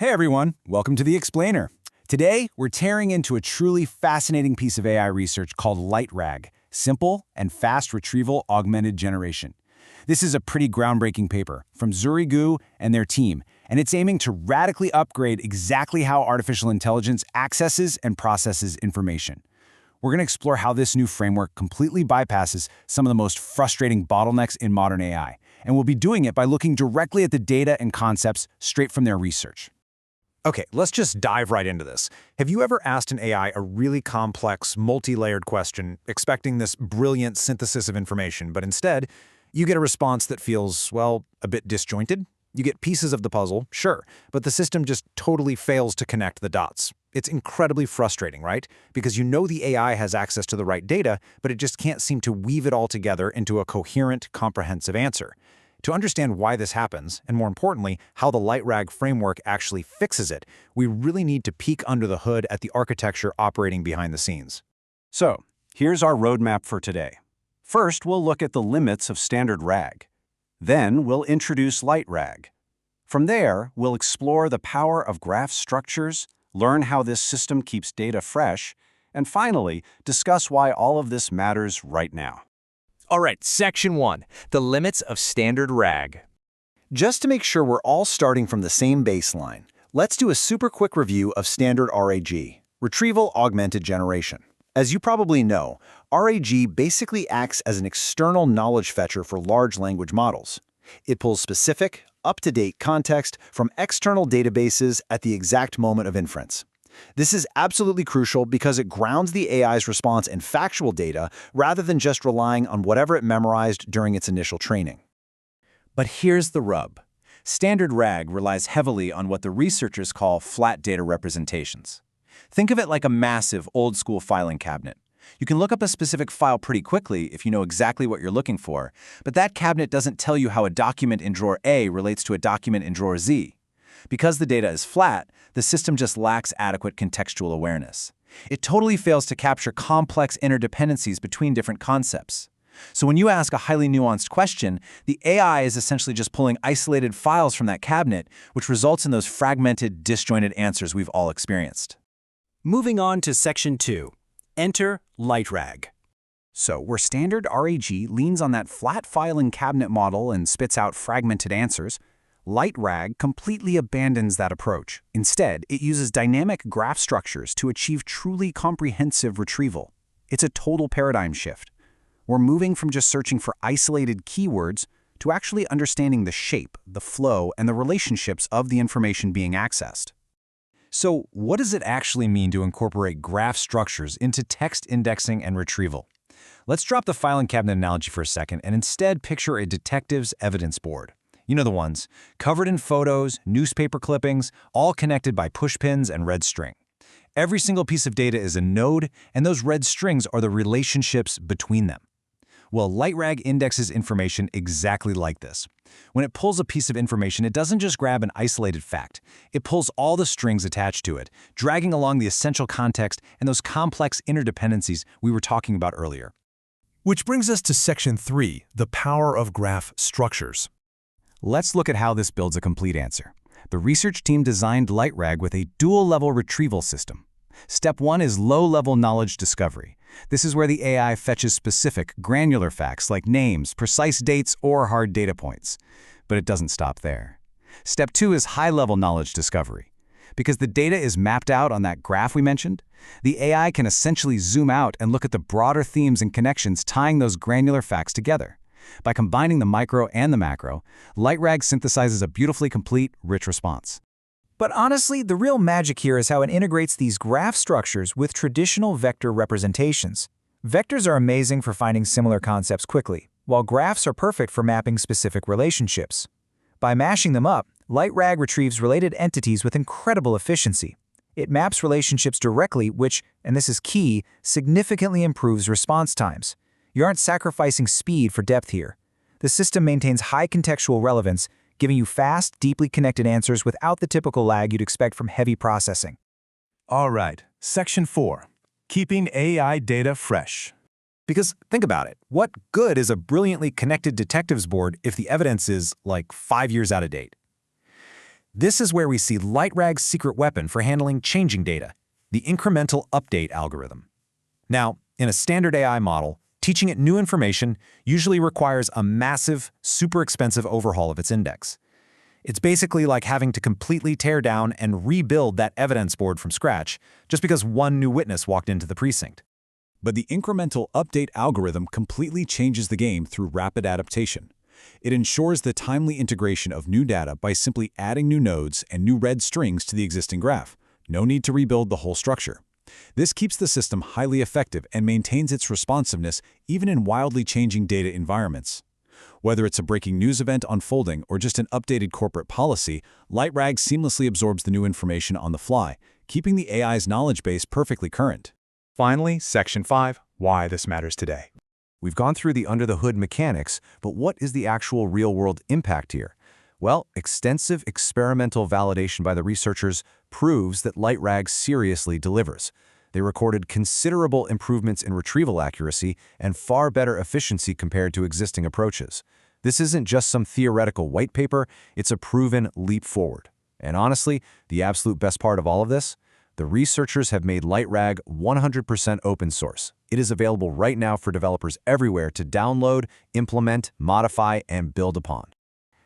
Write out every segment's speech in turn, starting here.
Hey everyone, welcome to The Explainer. Today, we're tearing into a truly fascinating piece of AI research called LightRAG, Simple and Fast Retrieval-Augmented Generation. This is a pretty groundbreaking paper from Zuri Gu and their team, and it's aiming to radically upgrade exactly how artificial intelligence accesses and processes information. We're going to explore how this new framework completely bypasses some of the most frustrating bottlenecks in modern AI, and we'll be doing it by looking directly at the data and concepts straight from their research. Okay, let's just dive right into this. Have you ever asked an AI a really complex, multi-layered question, expecting this brilliant synthesis of information, but instead, you get a response that feels, well, a bit disjointed? You get pieces of the puzzle, sure, but the system just totally fails to connect the dots. It's incredibly frustrating, right? Because you know the AI has access to the right data, but it just can't seem to weave it all together into a coherent, comprehensive answer. To understand why this happens, and more importantly, how the LightRAG framework actually fixes it, we really need to peek under the hood at the architecture operating behind the scenes. So, here's our roadmap for today. First, we'll look at the limits of standard RAG. Then, we'll introduce LightRAG. From there, we'll explore the power of graph structures, learn how this system keeps data fresh, and finally, discuss why all of this matters right now. All right, Section 1, the limits of standard RAG. Just to make sure we're all starting from the same baseline, let's do a super quick review of standard RAG, Retrieval-Augmented Generation. As you probably know, RAG basically acts as an external knowledge fetcher for large language models. It pulls specific, up-to-date context from external databases at the exact moment of inference. This is absolutely crucial because it grounds the AI's response in factual data rather than just relying on whatever it memorized during its initial training. But here's the rub. Standard RAG relies heavily on what the researchers call flat data representations. Think of it like a massive, old-school filing cabinet. You can look up a specific file pretty quickly if you know exactly what you're looking for, but that cabinet doesn't tell you how a document in drawer A relates to a document in drawer Z. Because the data is flat, the system just lacks adequate contextual awareness. It totally fails to capture complex interdependencies between different concepts. So when you ask a highly nuanced question, the AI is essentially just pulling isolated files from that cabinet, which results in those fragmented, disjointed answers we've all experienced. Moving on to Section 2, enter LightRAG. So where standard RAG leans on that flat filing cabinet model and spits out fragmented answers, LightRAG completely abandons that approach. Instead, it uses dynamic graph structures to achieve truly comprehensive retrieval. It's a total paradigm shift. We're moving from just searching for isolated keywords to actually understanding the shape, the flow, and the relationships of the information being accessed. So, what does it actually mean to incorporate graph structures into text indexing and retrieval? Let's drop the filing cabinet analogy for a second and instead picture a detective's evidence board. You know the ones, covered in photos, newspaper clippings, all connected by pushpins and red string. Every single piece of data is a node, and those red strings are the relationships between them. Well, LightRAG indexes information exactly like this. When it pulls a piece of information, it doesn't just grab an isolated fact. It pulls all the strings attached to it, dragging along the essential context and those complex interdependencies we were talking about earlier. Which brings us to Section 3, the power of graph structures. Let's look at how this builds a complete answer. The research team designed LightRAG with a dual-level retrieval system. Step 1 is low-level knowledge discovery. This is where the AI fetches specific, granular facts like names, precise dates, or hard data points. But it doesn't stop there. Step 2 is high-level knowledge discovery. Because the data is mapped out on that graph we mentioned, the AI can essentially zoom out and look at the broader themes and connections tying those granular facts together. By combining the micro and the macro, LightRAG synthesizes a beautifully complete, rich response. But honestly, the real magic here is how it integrates these graph structures with traditional vector representations. Vectors are amazing for finding similar concepts quickly, while graphs are perfect for mapping specific relationships. By mashing them up, LightRAG retrieves related entities with incredible efficiency. It maps relationships directly, which, and this is key, significantly improves response times. You aren't sacrificing speed for depth here. The system maintains high contextual relevance, giving you fast, deeply connected answers without the typical lag you'd expect from heavy processing. All right, Section 4, keeping AI data fresh. Because think about it, what good is a brilliantly connected detectives board if the evidence is, like, 5 years out of date? This is where we see LightRAG's secret weapon for handling changing data, the incremental update algorithm. Now, in a standard AI model, teaching it new information usually requires a massive, super expensive overhaul of its index. It's basically like having to completely tear down and rebuild that evidence board from scratch just because one new witness walked into the precinct. But the incremental update algorithm completely changes the game through rapid adaptation. It ensures the timely integration of new data by simply adding new nodes and new red strings to the existing graph. No need to rebuild the whole structure. This keeps the system highly effective and maintains its responsiveness even in wildly changing data environments. Whether it's a breaking news event unfolding or just an updated corporate policy, LightRAG seamlessly absorbs the new information on the fly, keeping the AI's knowledge base perfectly current. Finally, Section 5, why this matters today. We've gone through the under-the-hood mechanics, but what is the actual real-world impact here? Well, extensive experimental validation by the researchers proves that LightRAG seriously delivers. They recorded considerable improvements in retrieval accuracy and far better efficiency compared to existing approaches. This isn't just some theoretical white paper, it's a proven leap forward. And honestly, the absolute best part of all of this? The researchers have made LightRAG 100% open source. It is available right now for developers everywhere to download, implement, modify, and build upon.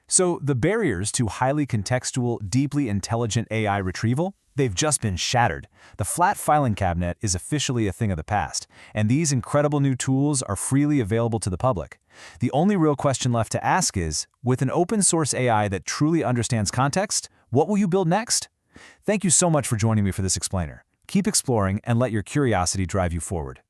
So the barriers to highly contextual, deeply intelligent AI retrieval, they've just been shattered. The flat filing cabinet is officially a thing of the past, and these incredible new tools are freely available to the public. The only real question left to ask is, with an open source AI that truly understands context, what will you build next? Thank you so much for joining me for this explainer. Keep exploring and let your curiosity drive you forward.